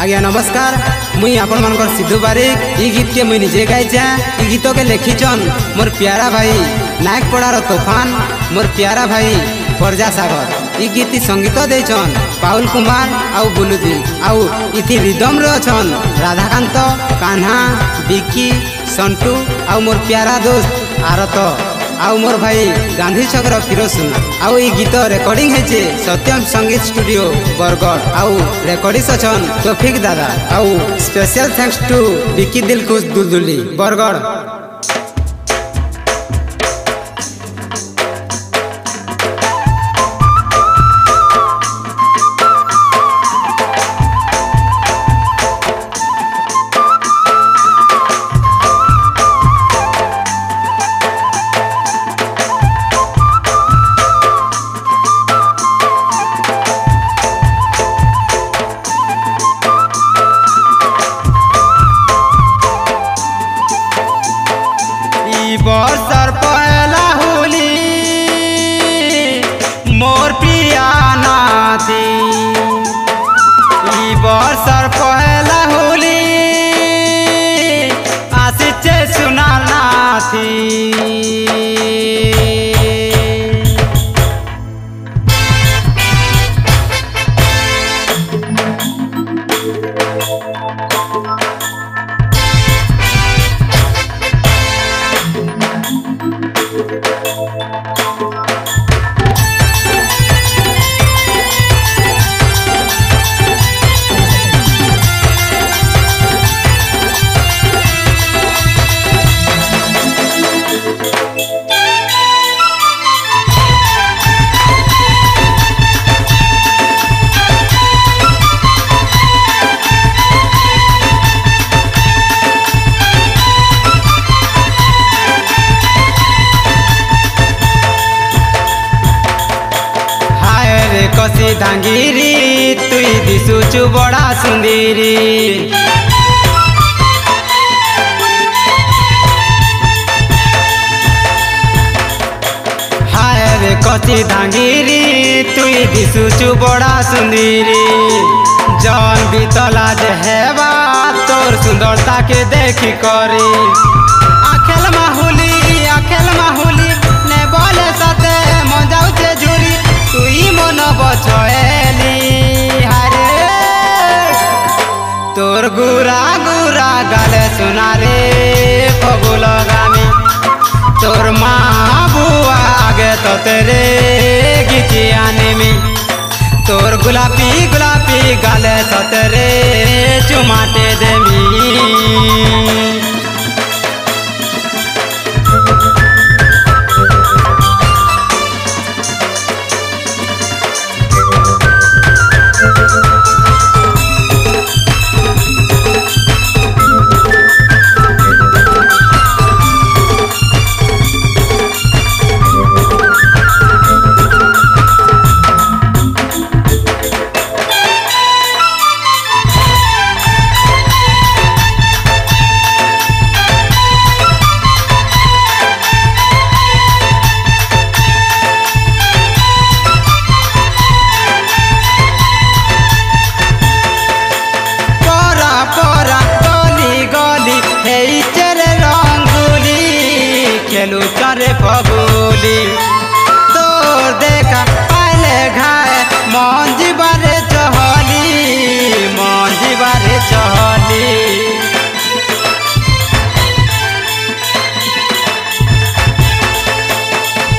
आज्ञा नमस्कार। मुई आपण मानकर सिद्धू बारिक। ई गीत के मुई निजे गाइछा। ई गीत के लिखिछन मोर प्यारा भाई नायकपड़ार तूफान, मोर प्यारा भाई परजा सागर। ई गीत संगीत देछन पाउल कुमार आउ बुलुदी आउ इथि रिदम रे अछन राधाकांत, कान्हा, बिकी, संटू आउ मोर प्यारा दोस्त आरत आउ मोर भाई गांधी छकर फिरोज सुना। आउ ई गीत रेकर्डिंग है सत्यम संगीत स्टूडियो बरगढ़। आउ रेकर्डिंग अछन तौफिक दादा। आउ स्पेशल थैंक्स टू बिकी दिलखुश दुलदुली बरगढ़। बरसर पहला होली मोर पिया नाथी। बरसर पहला होली आसिचे सुना नाथी। कसी धांगिरी तुई दिशुचु बड़ा सुंदरी। हाय रे कसी धांगिरी तुई दिशुचु बड़ा सुंदरी। जन बीतला जे हेबा तोर सुंदरता के देखी करी। आखेल माहुली ने बोले सते मजाऊ से झुरी। तुई मन बचैली हारे तोर गुरा गुरा गाले सुनारे फगुल गामी। तोर माँ बुआ आगे तो तेरे गीतियाने में। तोर गुलाबी गुलाबी गाले तो तेरे चुमाटे देमी। खेलू चरे फगुली तोर देखा पहले घाय मंजी बारे चहली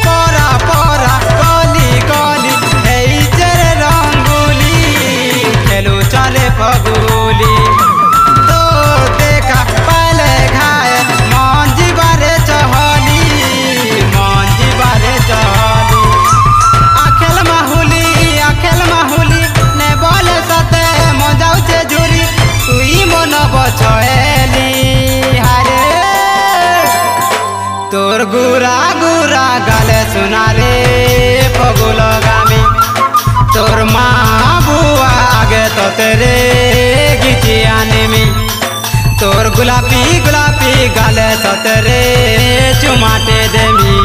परा परा गली गली हे चरे रंगुली। खेलू चरे फगुली तोर देखा पहले घाय मंजी बारे चहली। आखेल माहुली ने बोले सते मजाऊ से झुरी। तुई मन बचैली हारे तोर गुरा गुरा गाले सुनारे फगुल गामी। तोर माँ बुआ आगे तो तेरे गीतियाने में। तोर गुलाबी गुलाबी गाले तो तेरे चुमाटे देमी।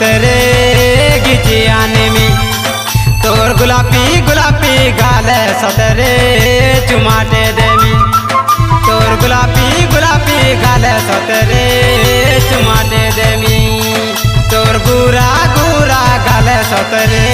सतरे गिची आने में तोर गुलाबी गुलाबी गाले सतरे चुमाटे दे में तोर गुलाबी गुलाबी गाले सतरे चुमाटे दे में तोर गुरा गुरा गाले सतरे